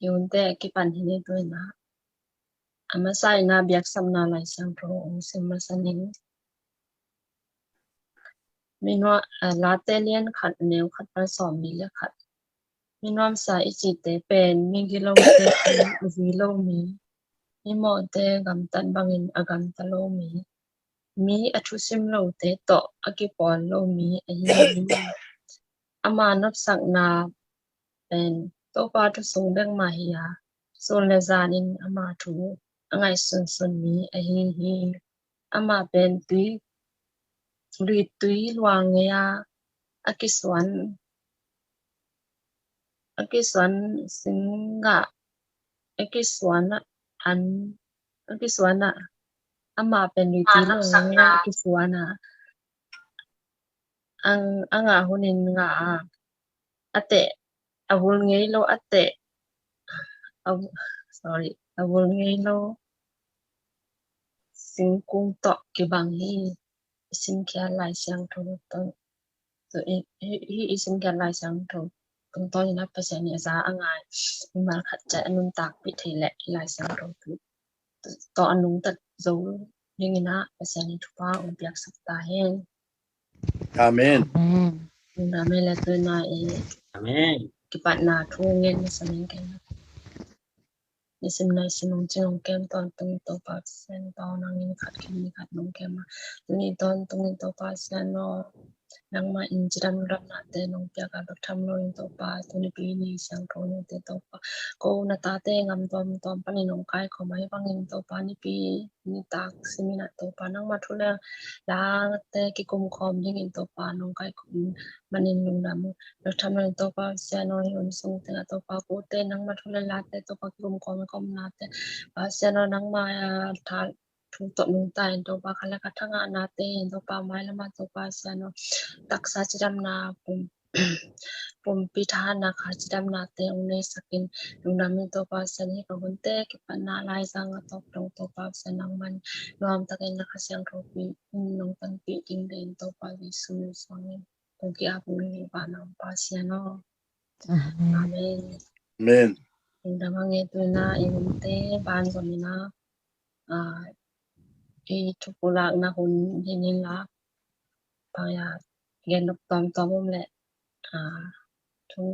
yun te kipan hini tu na ama sai na biak sam na lai sang tro sim ma sanin minwa la te lian khat neu khat par som mi le khat minwam sa ichi te pen mi gi lo te vi lo mi mi mo te gam tan bangin agam ta lo mi mi athu sim lo te to akipon lo mi ahi ama nop sak na pen to pa tu sung beng ma hiya so le zanin ama thu angai sun sun mi ahi hi ama pen tui ri tui luang ya akiswan singa akiswana an akiswana ama pen ri tui luang ya akiswana ang hunin nga ate awul ngei lo ate sorry awul ngei lo singkung to kibang hi isim kya lai siang tho to so hi isim kya lai siang tho tung to ina pasen ya za angai mal khat cha anun tak pi thei le lai siang tho tu to anung tat zo yingina pasen ni thupa um piak sakta hen Amen. na me la tu na Amen. kipat na thu ngen na sanin ken isim na isim chong kem ton tung to pa sen to nang ni khat kin khat nong kem ni ton tung to pa sen no nang ma injram ram na te nong pya ka tham lo in to pa tu ni pi ni sang tho ni te to pa ko na ta te ngam tom pa ni nong kai ko mai bang in to pa ni pi ni tak simina to pa nang ma thu la la te ki kum khom ding in to pa nong kai ko manin nung nam lo tham lo in to pa sen no hi un sung te to pa ko te nang ma thu la te to pa ki kum khom kom na te pa sen no nang ma tha thu to nung ta in to pa khala ka thanga na te in to pa mai la ma to pa sen no taksa chiram na pum pitana kha chiram na te unne sakin nunami to pa san hi ka hunte ki panna lai sang to tong to pa san nang man nuam ta ken kha siang ro pi nong tan pi ting den to pa li su song tong ki ap ni pa nang pa sia no amen Amen. indamange tu na ihunte ban ko ni na i thupulak na hun hinin la pa ya gen nok tom le thu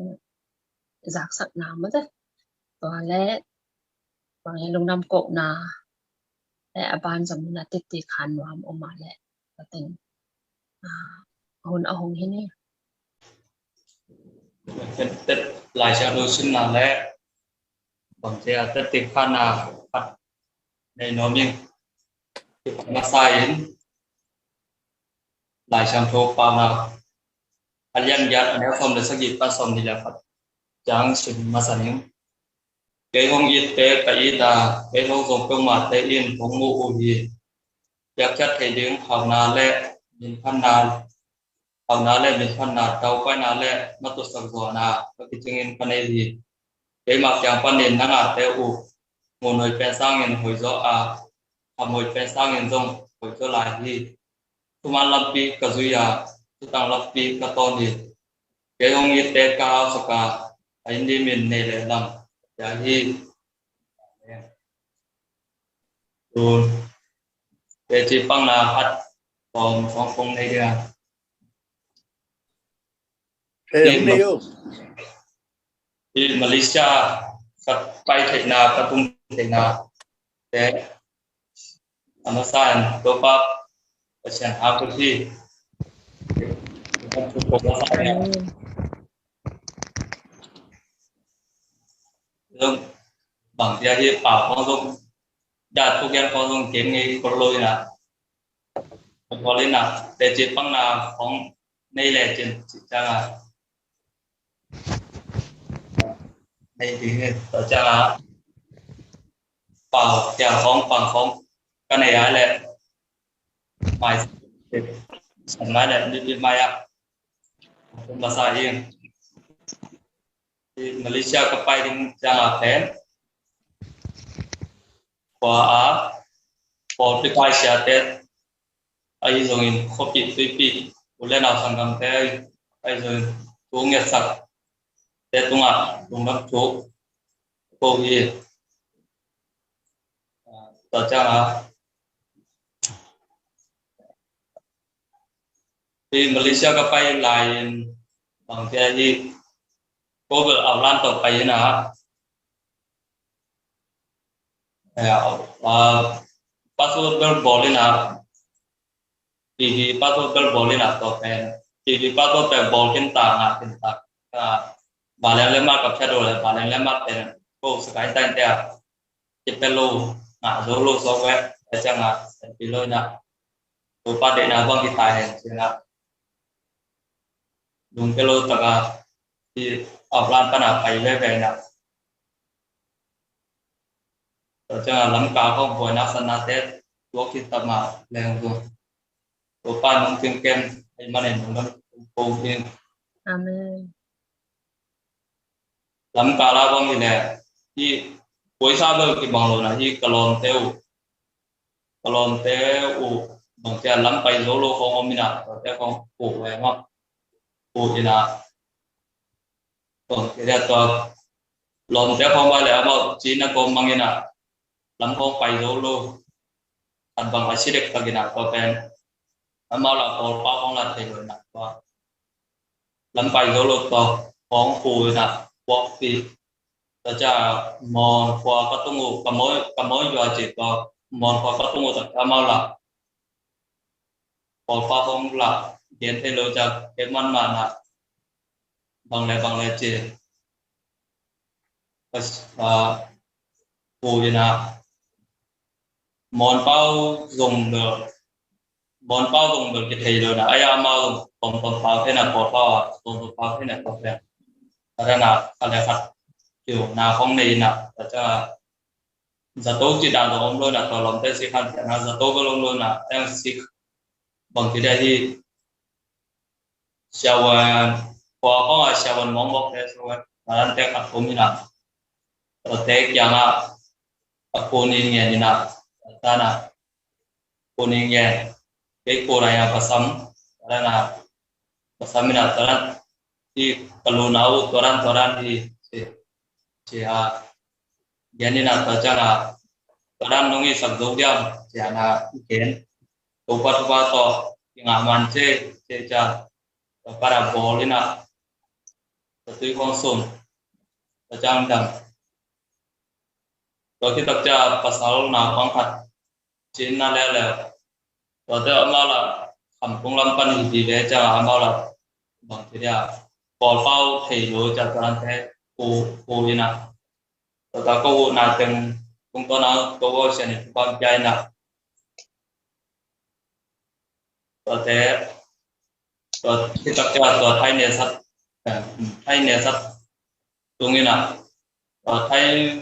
giác sắc nào mất đấy và lẽ bằng cái lông năm cộ na lẽ ban giống là tít tít khăn vào ông mà lẽ là tình hôn ở hôn hin đi Tết lại sang đôi xin là lẽ bằng thế Tết tiệc khăn là phật này nó miếng mà sai đến lại sang thô pa là anh em giặt nếu không được xác định pa xong thì là phật chẳng xin mà sản những cái hông ít tế cái ta cái hông dùng công mặt tế yên cũng ngủ gì chắc chất thì đứng học nào lẽ nhìn khăn nào học nào lẽ nhìn khăn nào đâu quay nào lẽ nó tụt sập giò nào cái chương trình khăn này gì cái mặt chẳng quan điểm năng à tế một người phèn sang nghìn hồi gió học hồi phèn sang nghìn rong hồi gió lại gì tụi làm pi cả duy tụi tăng làm pi cả ton gì cái hông ít tế cao sọc anh đi miền này để làm giá gì rồi để chỉ bằng là phát còn phong phong này đi thì Malaysia phát bay thế nào phát tung thế nào để anh san tôi pháp ở trên áo cái gì không chụp có sai rồi bằng giá thì bảo con dùng đã thu gen con dùng kiếm nghề con lôi nè có lên nè để chỉ bằng là phong này là trên chỉ là đây thì ở cha là bảo nhà phong bằng phong cái này ai là mai sản mai là đi mai không là sao yên thì Malaysia có bay đi cha là thế và có đi bay xe tết ai dùng không bị tùy bị lên nào sang cầm thế ai dùng uống nghệ sặc tết tung tung lắm chỗ cô y tờ cha là thì Malaysia cái bay lại bằng cái gì cô vợ ở lan tàu bay nè passport bel boleh na di passport bel boleh na to pen di passport bel bol kita balang lemakกับ shadow เลย balang lemak เป็นพวกสกายใต้เตียจิตเป็นโลโซโลโซเวตแต่จังปีเลยนะตัวป้าเด็กนะบางที่ตายเห็นใช่ไหมลุงเป็นโลตะกาที่ออกร้านปัญหาไปเรื่อยๆนะแต่จังลำกาของหัวนักสนาเตตัวคิดตมาแรงตัวป้าน้องจึงเกมไอ้มันเห็นมันโกงเอง Amen. lắm cả là bông gì nè thì cuối sau đó cái bằng lối là thì calon teo bằng cái lắm bay lô lô không ông mina rồi teo không phụ về mà phụ thì là còn cái đó to lon teo không bay lại mà chỉ là con mang cái nào lắm không bay lô lô thành bằng phải xí đẹp cái nào to bên mà là còn bao không là thì rồi nè lắm bay lô lô to không phụ nè quốc thìจะมองพอก็ต้องกมอยอยู่จิตก็มองพอก็ต้องแต่ถ้ามาละพอฟ้าของละเย็นให้เราจะเก็บมันมานะบางเลยจิตก็ปูยนะมองเป้าลงเดือมองเป้าลงเดือกิจเลยนะไอ้ยามาตรงฟ้าให้นะพอฟ้าตรงฟ้าให้นะพอแปลอะไรนะอะไรครับkiểu nào không này nào cho giờ tôi chỉ đạo ông luôn là tao làm tới sĩ khăn là giờ tôi luôn luôn là em sĩ bằng cái đây thì sau qua có sau món bóc thế rồi là anh thấy khách cũng như nào rồi thấy chẳng à cô nên nghe như nào ta là cô nên nghe cái cô này là pasam đó là pasam như nào ta thì kalau nào toran thì chỉ vậy nên là tôi cho là tôi đang nói sắp dấu điểm chỉ là kiến tôi bắt vào to tiếng Anh chế cho para bol ini là tôi konsum tôi chẳng đam tôi khi tập cho pasal nào quan sát chính là lẽ tôi amal là không cũng làm pan gì để cho amal là bằng cái là bol bao thì rồi cho tôi làm thế cô như nào ta có vụ nào từng cũng có nào có sẽ nên quan trai nào có thể có khi tập cho có thay nề sắt tung như nào có thay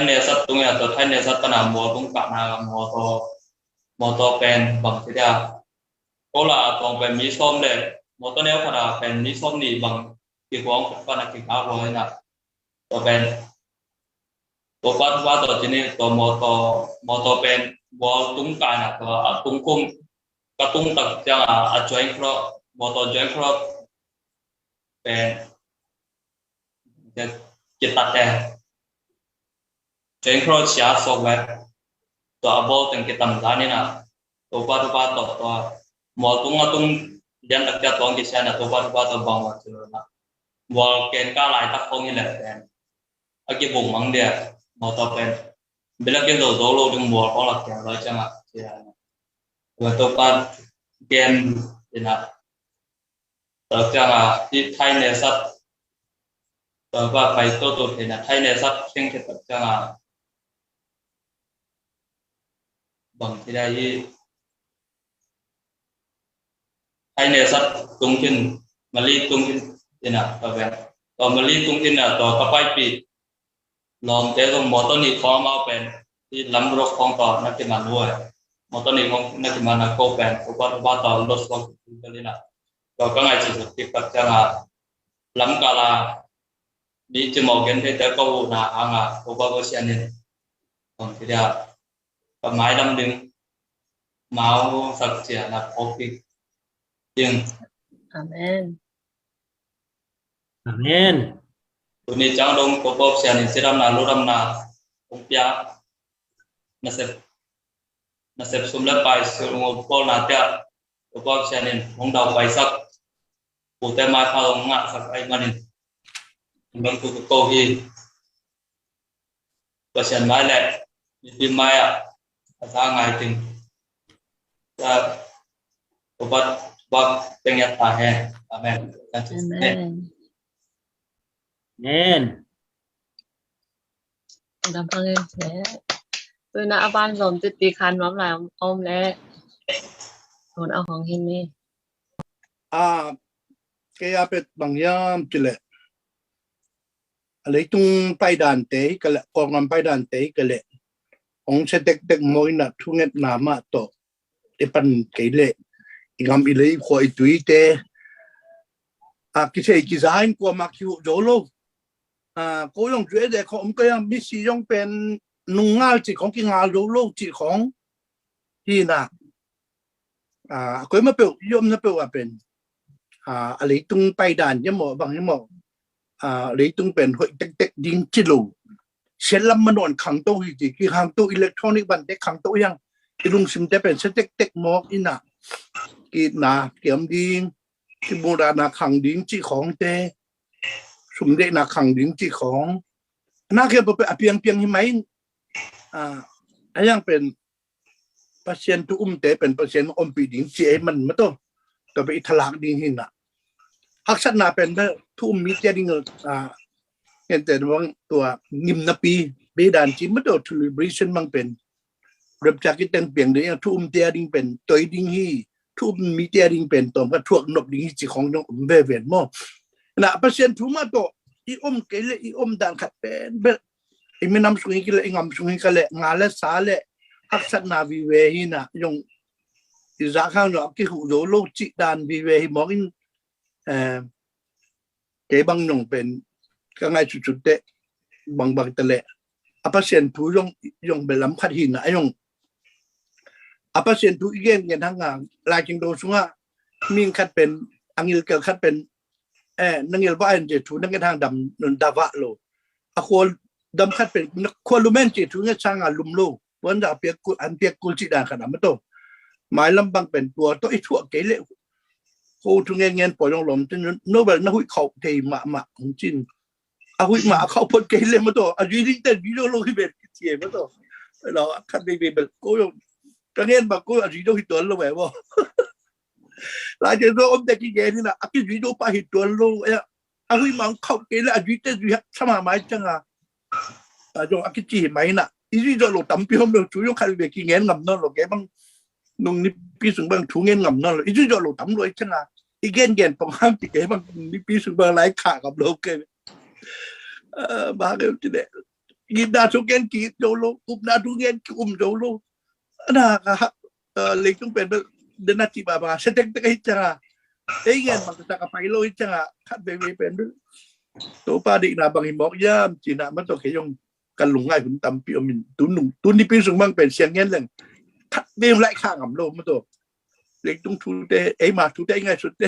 nề sắt tung như nào có thay nề sắt ta nào mua tung cả nào mua to pen bằng cái nào có là còn pen mí xôm để mua to nếu phải là pen mí xôm thì bằng cái quán còn là cái áo rồi nào to pen to bắt to chính to moto pen ball tung cả nào to tung cung cái tung tập cho là joint crop moto joint crop pen cái chít tạt đè joint crop xả software to ball từng cái tầm giá này nào to bắt to tung dan tak jatuh orang kisah na tobat to bang waktu na wal ken ka lai tak phong ni le pen agi bung mang dia motor pen bila ken do lo ding wal ko la ken la changa sia wa tobat ken ina tak changa ti thai ne sat ba pai to ina thai ne sat sing ke tak changa bang ti dai hay nè sắt tung tin mali tung tin ina ta ven to mali tung tin na to kapai pi lom te dong motor ni form out pen ti lam ro phong to na ki man wo motor ni phong na ki man na ko pen ko ba to los phong ti na to ka ngai chi ti pat cha nga lam ka la đi chi mo gen te ta ko na anga ko ba ko sian ni còn ti da ka mai lam ding mau sak chia na kopi tiếng Amen. Amen. tụi này chẳng đông có bóp xe này sẽ đâm nào lúc đâm nào không bia nó sẽ xung lớp bài sử dụng bóp nào bia có bóp xe này không đầu bài sắc cụ thể mai phao không ngã sắc ai mà nên mình cứ câu gì và xe mai lại đi mai à ra ngày tình ra có bóp tiếng Nhật ta hè amen Amen. Amen. Cảm ơn em sẽ tôi đã ban dòng tôi tì khăn lắm là ôm lẽ còn ở hoàng hình đi cái apet bằng yam chile lấy tung bay đàn tế cái lệ con làm bay đàn tế cái lệ ông sẽ tek tek môi nè thu ngét nà mà tổ để pan cái lệ ngắm đi lấy khỏi túi tế cái gì cái giá của mặc dù dỗ lâu cô dùng chuyện để không cái biết sử dụng bên nung ngao chỉ có cái ngao dỗ lâu chỉ có thì nè cái mà biểu dùng nó biểu bên lấy tung bay đàn như một bằng như một lấy tung bên hội tek tek dính chỉ lù sẽ làm mình còn kháng tố gì cái kháng tố electronic bản chất kháng tố yang cái lùng sim tế bên sẽ tek tek một ina cái na kiểm đi cái bộ đà na kháng dính chỉของtế sum đệ na kháng dính chỉของna cái bộ piang piang như mấyไอ้ยังเป็นpasien tu tếเป็นpasienปีดิ้งจีมันไม่ต้องตัวไปทลากดิ้งหินหักสัตนาเป็นทุ่มมีเจดิ้งเห็นแต่ว่าตัวนิมนาปีเบดานจีไม่ต้องทูลิบริชันมันเป็นเริ่มจากที่เต็มเปลี่ยนเลยทุ่มเจดิ้งเป็นตัวดิ้งฮีทุ่มมีเจดิ้งเป็นตัวก็ถ่วงนบดิ้งฮีจีของน้องเวเวนมั่งpasienทุ่มมาตัวอีเกลอีด่านขัดเป็นเบไอ้ไม่นำสุงิกเลยงำสุงิกเลยงาเลสาเลหักสัตนาวิเวหินะยงที่จากข้างนอกที่หูโดโลจิดานวิเวหิมองอินเก็บังยงเป็นก็ง่ายจุดๆเตะบางตะเละpasien tuยงเป็นลำคัดหินนะยงpasien tuอีกเงี้ยทั้งงานลายจิงโดสุงะมิงคัดเป็นอังยิลเกิดคัดเป็นนังยิลว่าอันเจตุนังทางดำนนดาวะโลควรดำคัดเป็นควรลุเมนเจตุเงี้ยช่างอารมณ์โลวันดาเปียกอันเปียกกุลจิดาขนาดไม่โตหมายลำบังเป็นตัวตัวไอ้ถั่วเกลโคทุงเงี้ยปล่อยลงลมจนโนเบลน่าหุ่ยเขาเทมาของจินหุ่ยมาเขาพดเกลไม่โตอยู่ที่แต่วิโรโลที่เป็นเทียไม่โตเราคัดเบลก็ยังก็เงี้ยบางก็อยู่ที่ตัวเราแบบว่าหลายเจ้าอมแต่กี่เงี้ยนี่นะอยู่ที่ตัวไปตัวเราหุ่ยมาเขาเกลอยู่ที่อยู่สมาหมายจังจงจีไหมน่ะอีที่จะหลุดตั้มเปียมเราช่วยคันเบกี่เงี้ยงำนั่นหรอกแกบังนงนี่ปีสุงบังช่วยเงี้ยงำนั่นหรอกอีที่จะหลุดตั้มเลยจังอีเงี้ยตรงห้างที่แกบังนี่ปีสุงบังไล่ขากับเราแกบ้าเกลจีเดกินดาทุกเงี้ยกี่โจโลกุมดาทุกเงี้ยโจโลน่ะเล็กต้องเป็นเดินนาทีบ้าเสด็จตะกี้จังไอ้เงี้ยมันจะกับไปเลยจังคัดเบเป็นตัวป้าดินาบางหิมอกย่ามจีน่ะมันต้องเขยงกันหลงง่ายคุณตำปีอมินตุนนี่ปีสุงบังเป็นเสียงเงี้ยเลยเบี้ยไล่ข้างกับโลมันตัวเล็กต้องทุเตไอ้มาทุเตง่ายสุดเต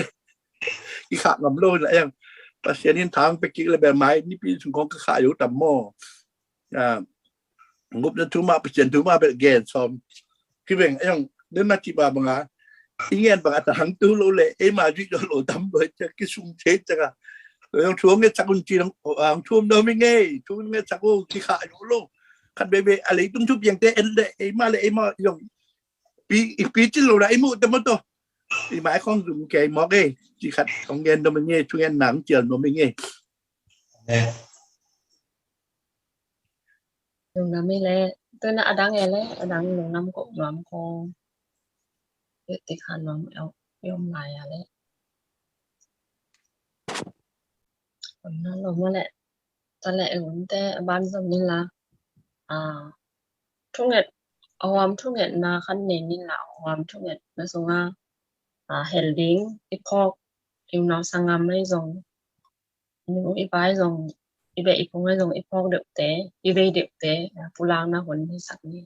อีข้างกับโลอะไรอย่างภาษาเนียนทางไปกินอะไรแบบไม้นี่ปีสุงของก็ขายอยู่ต่ำหม้องบนั้นทุมาเปลี่ยนทุมาเป็นเกณฑ์ซ้อมคือเป็นอย่างเดินนาทีบาบางอ่ะอีเงี้ยบางแต่หังตู้โลเลยไอ้มาจุดโลต่ำเลยจะกิสุงเทจังอ่ะช่วงนี้จักรุนจีนช่วงเดิมไม่ง่ายช่วงนี้จักรุนที่ขาอยู่โลกคันเบเบอะไรต้องทุบอย่างเตะไอ้มาเลยไอ้มาอย่างปีจีนเราไอ้มูแต่มาตัวที่หมายของสุ่มแก่หมอกเอ้ที่ขัดของเงินโดมันง่ายช่วงนี้หนังเจียนโดมันง่ายตรงนั้นไม่เละตัวน่ะดังไงเลยดังหนูน้ำกบน้ำคงติคันน้ำเอายมลายอะไรนั่นเราเมื่อแหละตอนแรกแต่บ้านสมนี่ละทุกเน็ตเอาความทุกเน็ตมาคันเน้นนี่แหละความทุกเน็ตมาส่งเฮลดิ้งอีพอกอิมน้องสังงามไม่ส่งหนูอีไปส่งอีเบอีพงไม่ส่งอีพอกเด็กเตะอีเบเด็กเตะผู้ล้างนะคนที่สักนี่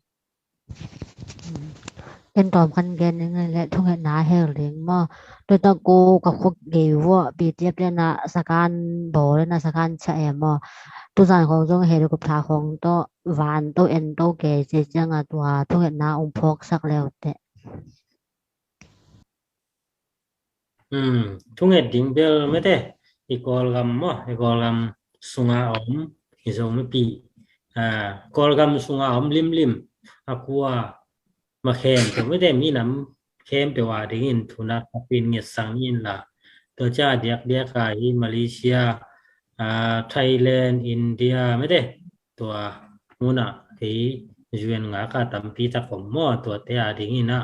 Em tòm khăn gen những ngày lệ thông hiện ná heo liền mà tôi ta cô cả khúc ghế vua bị tiếp lên là sakan bố lên là sakan chạy mà tôi dànของ trong hệ được thảของ tôi ván tôi em tôi kể chỉ chẳng là tôi thông hiện ná ông phok sắc leo tệ Thunget ding bel mete ikolgam mo ikolgam sunga om iso mepi kolgam sunga om lim lim aqua ma khem to mete mi nam khem pe wa dingin thuna kapin nge sangin la to cha diak dia ka hi Malaysia Thailand India mete to muna thì duyên ngã ka tampi ta kom mo to te dingin na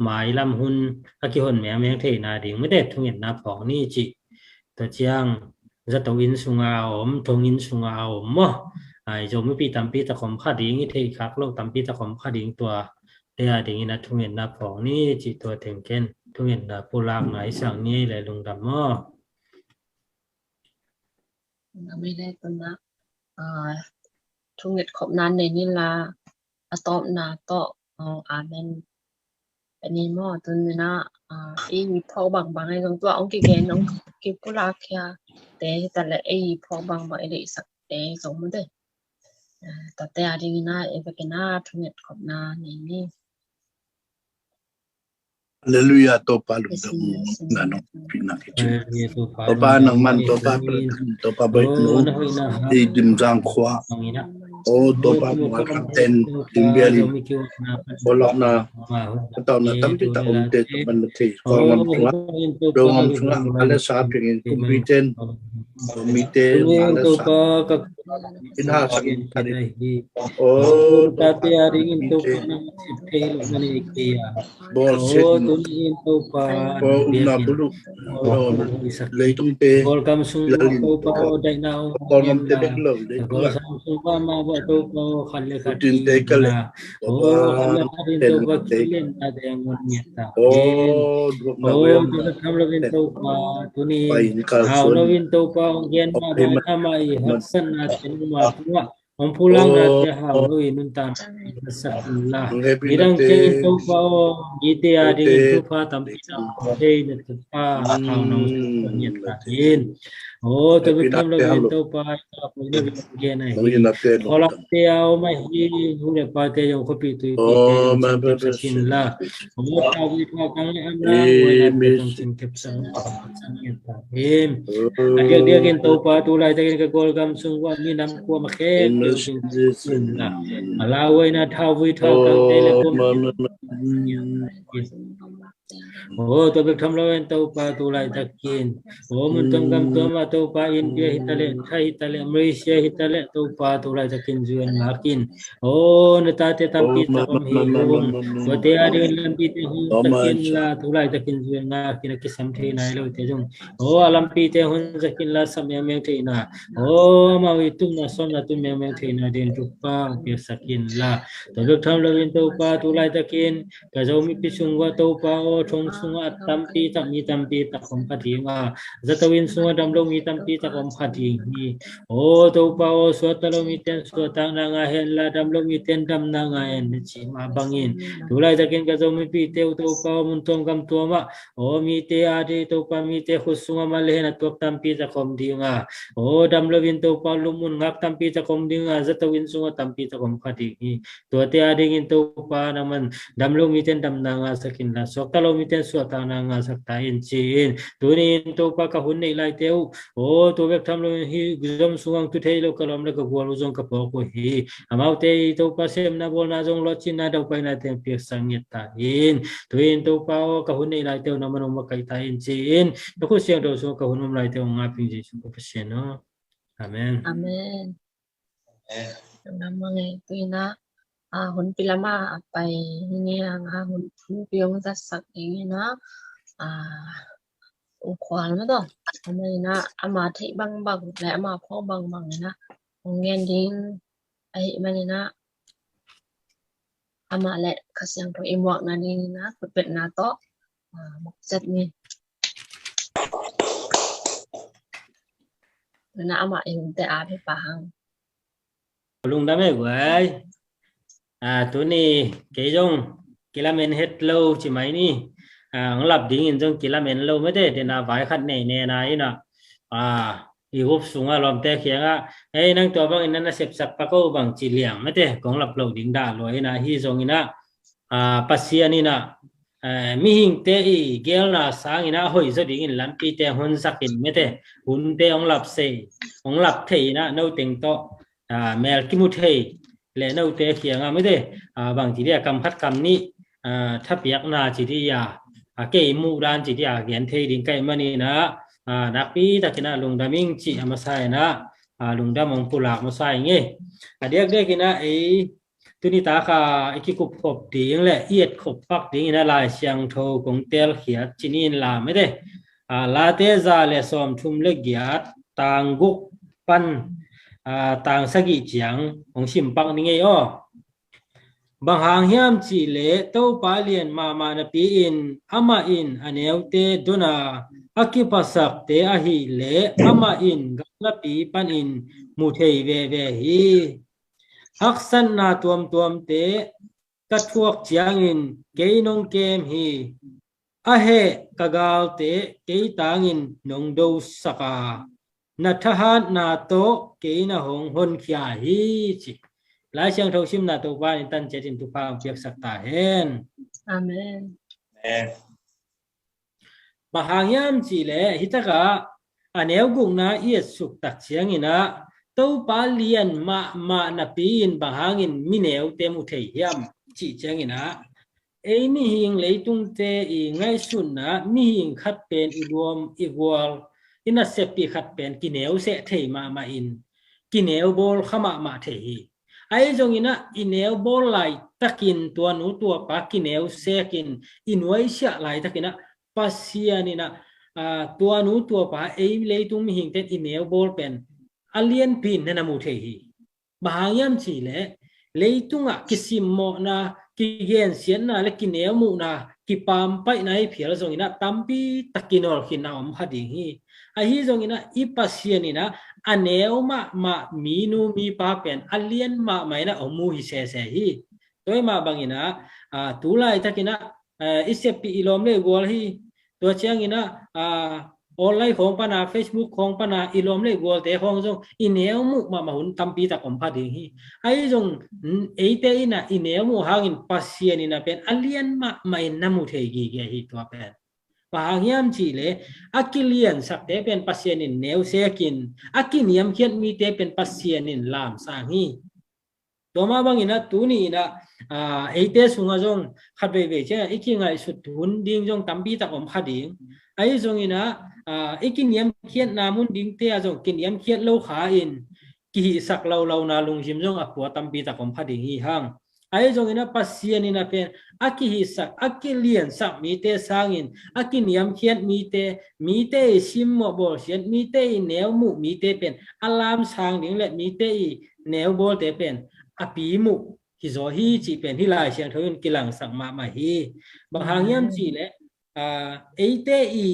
mai lam hun aki hon mẹ mẹ thế na ding mới đẹp thu nhận na phỏng ni chị tờ chiang rất tàu in sunga ôm thong in sunga ôm mo ai rồi mới bị tampi ta kom khá ding thế khác lâu tampi ta kom khá ding tua thế ding na thu nhận na phỏng ni chị tua thêm ken thu nhận na pulang ngày sáng ni lại lùng đam moไม่ได้ตัวนะทุกเงินขบนั้นในนี่ละตอบนาต่อเป็นอันนี้มอตัวนี้นะอีพอบางไอ้ตรงตัวองค์กี่น้องกี่ผู้รักแค่แต่ละไอ้พอบางไอ้เด็กสักแต่สองมันเด้แต่อะไรนะไอ้พวกนั้นทุกเงินขบนั้นนี่ Haleluya topa lumdamu nanong pinakichin. Topa nang man topa topa bait no di dimjang khwa. O topa mga kapten timbiali. Bolak na ataw na tampi ta umte tapan nati. Kawam sunga. Dongam sunga ala sa pingin kumbiten. Kumite ala sa. Inha sakin tadi. O tapi hari ini topa nang sipel mani ikia bolset. Topa na bulu leitung te Golgam sunga topa dai na kolom te beklo Golgam sunga ma ba topa khalle tin te kale khalle topa kilen ada yang nyata hamlawin topa tuni hamlawin topa onggen ma ba ma I hasan natin ma Om pulang natin hamlawin nuntan sakinlah irang cengin topa ite ading topa tampi hey na topa hamlaw nyatain tapi hamlawin topa pwede bigyan na kolak te ao mai hule pate yung kopi tu sakinlah tawi pa kang amla wala tong singkep sang nyatain dia kin topa tulay takin ka golgam sungwa minam ko makhen alaway na tawi kang telekom tapi hamlawen topa tulay takin muntung kam toma topa India hitale Thai Malaysia hitale topa tulay takin juan makin natate tampi takom higong wate adin lampi te hun takin la tulay takin juan makin kisam the na lo te jong alampi te hun takin la samyam te na mawitung na son na tum mem te na din tupa sakin la tapi hamlawen topa tulay takin kazomi pisungwa topa thong sunga tampi takom patinga zatawin sunga damlong itampi takom patingi topa suatalo miten suatang nga henla damlong iten dam nga en chi mabangin tulay takin kazomi pite topa muntong kam tuama mite ade topa mite khusunga malhen atwak tampi takom dinga damlawin topa lumun ngak tampi takom dinga zatawin sunga tampi takom patingi tuate adingin topa naman damlong iten dam nga sakin la sokalo miten suatana nga saktain chin tunin topa kahun nei lai teu to bek thamlo hi gzom suang tu theilo kalom la ka bol uzong ka poko hi amau te topa sem na bol na jong lo chin na dau pai na te pi sangit ta in tuin topa kahun nei lai teu na manong makai ta in chin to ko siang do so kahun um lai teu nga ping ji su ko pasien no amen namang tuina hun pilama apa ini yang hun piong dasak ini na ukwal na to amay na amati bang le ama po bang na ngen din ay mani na ama le kasyang to imwak na din na pupet na to mukset ni na ama yung te api pahang lung dame gwai tu ni cái dong กีฬาเมนเฮ็ดโลใช่ไหมนี่ของหลับดิ้งอินจงกีฬาเมนโลไม่ได้เดี๋ยวน่ะไว้ขัดแน่ๆนะอีน่ะอีหุบสูงอารมณ์แต่เขียงเอ้ยนั่งตัวบางอินนั้นเสพสักปะก็บางจีเหลียงไม่ได้ของหลับโลดิ้งด่าลอยนะฮีจงอินะปัสเซียนี่นะมีหิงเตอีเกลน่ะสางอินะหอยจะดิ้งอินลันปีเตหุ่นสักอินไม่ได้หุ่นเตของหลับเสของหลับเทนะโน้ตเต็งโตเมลกิมุเทและโน้ตเตเขียงไม่ได้บางทีเรียกกำพัดกำนี้ถ้าเปียกนาจีที่ยาเกี่ยมูดานจีที่ยาเขียนเทดิ้งไก่มันนี่นะนักปีตะกินะลุงดามิงจีมาใส่นะลุงดามงปุลากมาใส่เงี้ยเด็กๆนะตัวนี้ตาค่ะไอ้ที่กุบขบดิ้งแหละเอียดขบปักดิ้งนะลายเชียงโทกงเตลเขียจีนินลาไม่ได้ลาเตซาเลสอมทุ่มเล็กเกียดต่างกุกปันต่างสกิเจียงของชิมปักนี่ไงบางหางเฮียมจีเล่เต้าปาเลียนมาณปีอินอามาอินอันเอวเตดุนาอากิปัสกเตอหิเล่อามาอินกัลปีปันอินมุเทเวฮีฮักสันนาตัวมเตกัดพวกเจียงอินเกยนงเกมฮีอาเฮกกาลเตเกยตางอินนงดูสกานัทหานนาโตเกยนหงหนขียฮีจิหลายเชียงทองชิมนาตัวบ้านตันเจจินตุพาเปียกสักตาเห็นอาเมนมหางยามจีเล่ฮิตกะอันเอวกุงนาเอียสุกตักเชียงอินะตัวปาเลียนมาณปีนบางหางินมิเนวเตมุเทียมจีเชียงอินะมีหิงเลยตุงเตอีไงสุนนะมีหิงขัดเป็นอีรวมอีวอลอินัสเซปีขัดเป็นกินเนวเสเทมาอินกินเนวบอลขมาเทไอ้จงอินะอินเนวบอลไหลตะกินตัวหนูตัวปากินเนวเสกินอินไว้เสียไหลตะกินะปัสเซียนี่นะตัวหนูตัวปาเลยตุงมีหิงเตอินเนวบอลเป็นอเลียนพินนั่นมุเทฮีบางยามจีเลยตุงกิสิมโมนะกิเกนเสียนนะเล็กกินเนวมูนะกิปามไปไหนเพียรจงอินะตัมปีตะกินอลกินเอาอมพัดิฮีไอ้จงอินะอีปัสเซียนี่นะอันเนวมามีนูมีปาเป็นอเลียนไม่นะอมูฮิเซฮีตัวมาบางอินะตุลาตะกินะอิเซปีอิลอมเลกัวฮีตัวเชียงอินะออนไลน์ของปนา Facebook ของปนาอิลอมเลกัวแต่ของจงอินเนวมุมาหุ่นตัมปีตะอมพัดิฮีไอ้จงเตอินะอินเนวมุหางินปัสเซียนี่นะเป็นอเลียนไม่นะมุเทกีเกฮีตัวเป็นบางยามจีเลอากิเลียนสักเตเป็นปัสเซียนินเนวเซกินอากินิยมเขียนมีเตเป็นปัสเซียนินลามสางฮีตัวมาบางอินะตัวนี้นะเตสุงาจงขัดเวเช่อีกยังไงสุดหุ่นดิ้งจงตัมปีตะอมพัดิงไอ้จงอินะกินยมเขียนนามุนดิ้งเตะจงกินยมเขียนโลขาอินกิสักเรานาลุงจิมจงอักหัวตัมปีตะอมพัดิงฮีฮังไอ้จงอินะปัสเซียนินะเป็นอากิฮิสักอากิเลียนสักมีเตสางอินอากินิยมเขียนมีเตซิมโมบอลเขียนมีเตเนวมุมีเตเป็นอลามสางดิ้งและมีเตเนวบอลเตเป็นอปีมุฮิโซฮีจีเป็นที่ลายเชียงทวินกิลังสังมาฮีบางหางยามจีและเตอี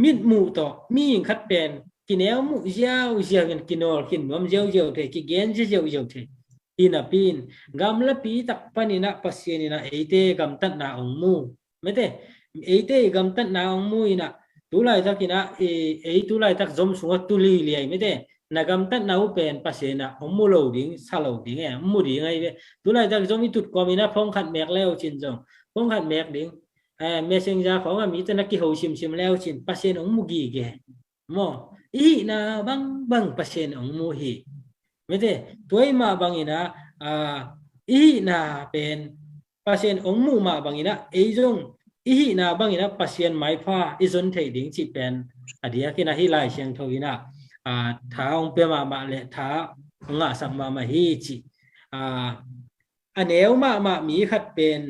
มิดมูต่อมีขัดเป็นกินเอวมูเจ้ากันกินอลกินนวมเจ้าเทกิเกนเจ้าเทปีน่ะปีนกำละปีตักปนินะปัสเซียนินะเตกำตัดนาองมูไม่เตเตกำตัดนาองมูอินะตุลายตักอินะตุลายตักจอมสุงตุลีเลียไม่เตนักำตัดนาอุเป็นปัสเซียนะองมูโลดิ้งซาโลดิ้งมูดิ้งไงเว้ตุลายตักจอมมีตุดกอมินะพงขัดแมกแล้วจินจงพงขัดแมกดิ้งเมสเซนเจอร์ของมีแต่นักกิโฮชิมแล้วจินปัสเซียนองมูกีเกมอนะบังปัสเซียนองมูฮีไม่ได้ตัวมาบางอินะนะเป็นปัสเซียนองมูมาบางอินะจงนะบางอินะปัสเซียนไม้ฟ้าจนเทดิ้งจีเป็นอดีตกินะฮิไลเชียงทวินะท้าองเปียมาเลท้างาสัมมาฮีจีอันเอวมามีขัดเป็น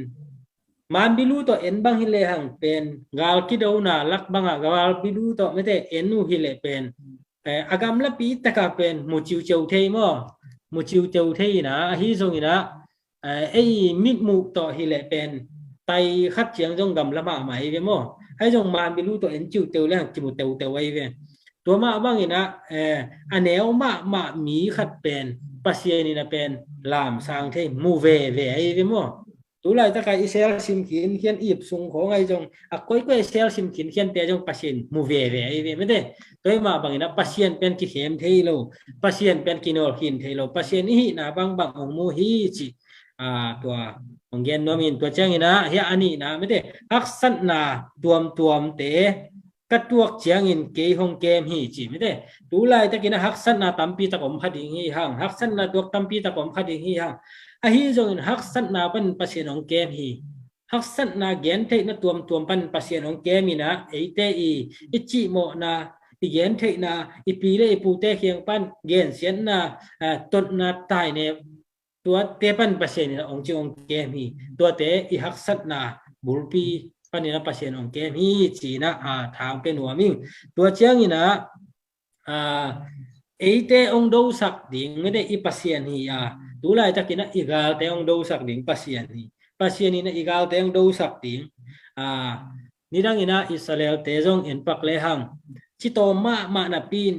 มันบิลูตัวเอ็นบางฮิเลหังเป็นกาลกิดเอานาลักบางกาลบิลูตัวไม่ได้เอ็นนูฮิเลเป็นอากำละปีตะกาเป็นมูจิวเจ้าเทมอมูจิวเจ้าเทนะฮิซงนะมิดมูต่อฮิเลเป็นไตขัดเฉียงจงกำละมาไหมเวมอให้จงมันบิลูตัวเอ็นจิวเจ้าแล้วจิมุเตวไว้เวตัวมาบางอินะอันเอวมามีขัดเป็นปัสเซียนี่นะเป็นลามสางเทมูเวไอ้เวมอ tu lai ta kai sel sim kin khian ip sung kho ngai jong a koi koi sel sim kin khian te jong pasien mu ve me de toi ma bangina pasien pen ki khem thei lo pasien pen kinol hin thei lo pasien hi na bang ong mu hi chi tua ong gen nomin tua chang ina hi ani na me de aksan na tuam te katuak chiang in ke hong kem hi chi me de tu lai ta kina haksan na tampi ta kom phading hi hang haksan na tuak tampi ta kom phading hi hang a hi jong in haksan na pan pasien ong kem hi haksan na gen thei na tuam pan pasien ong kem ina eite i chi mo na i gen thei na i pi le pu te khiang pan gen sian na tot na tai ne tua te pan pasien na ong chi ong kem hi tua te i haksan na bulpi panina pasien ong kem hi chi na thang pe nuaming tua chiang ina eite ong do sak ding me de i pasien hi tu lai takina igal te ong do sak ding pasien ina igal te ong do sak ding nidang ina Israel te jong en pak le hang chi to ma na pin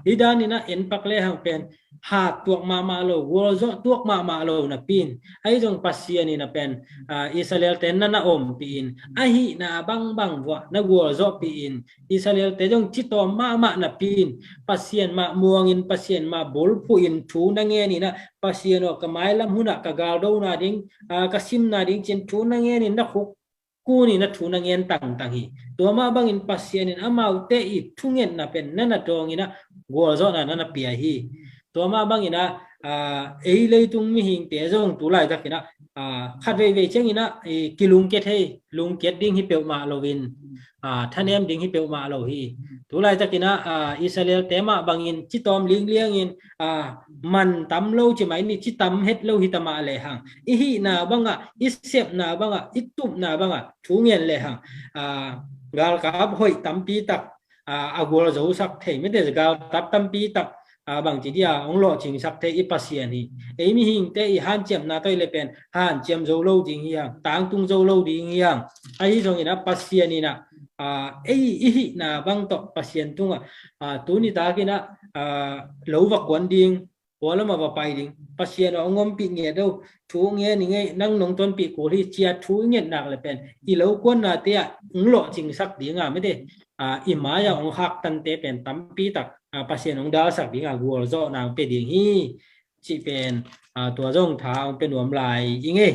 hidan ina en pak le hang pen ha tuak ma lo wol zo tuak ma lo na pin ai jong pasien ina pen Israel ten na om pin ahi na bang wa na wol zo pin Israel te jong chi to ma na pin pasien ma muangin pasien ma bol pu in thu na nge ni na pasien o kamai lam huna ka gal do na ding ka sim na ding chen thu na nge ni na khuk ku ni na thu na ngen tang hi to ma bang in pasien in amau te i thungen na pen na tong ina wol zo na pia hi to ma bang ina ei lei tung mi hing te jong tu lai ta kina khat ve cheng ina kilung ke thei lung ke ding hi pe ma lovin thanem ding hi pe ma lo hi tu lai ta kina Israel te ma bangin chi tom liang in man tam lo chi mai ni chi tam het lo hi tama le hang i hi na banga isep na banga itup na banga thungen le hang gal ka hoi tam pi tak agol zo sak thei me de gal tap tam pi tak bang chỉ dia ông lo chính xác thế ít pasien hi ấy mi hình thế i han chiam na tôi le pen han chiam zo lâu ding hiang tang tung zo lâu ding hiang ai jong ina pasien ina ấy hi na bang to pasien tung tu ni ta kina lâu vak quan ding wala ma ba pai ding pasien ông om pi nge đâu thu nge ni nge nang nong ton pi ko li chia thu nge nak le pen i lâu quan na te ông lo chính xác ding me de i ma ya ông hak tan te pen tam pi tak pasien ong da sak ding gol zo nang pe ding hi chi pen tua jong thang pe nuam lai inge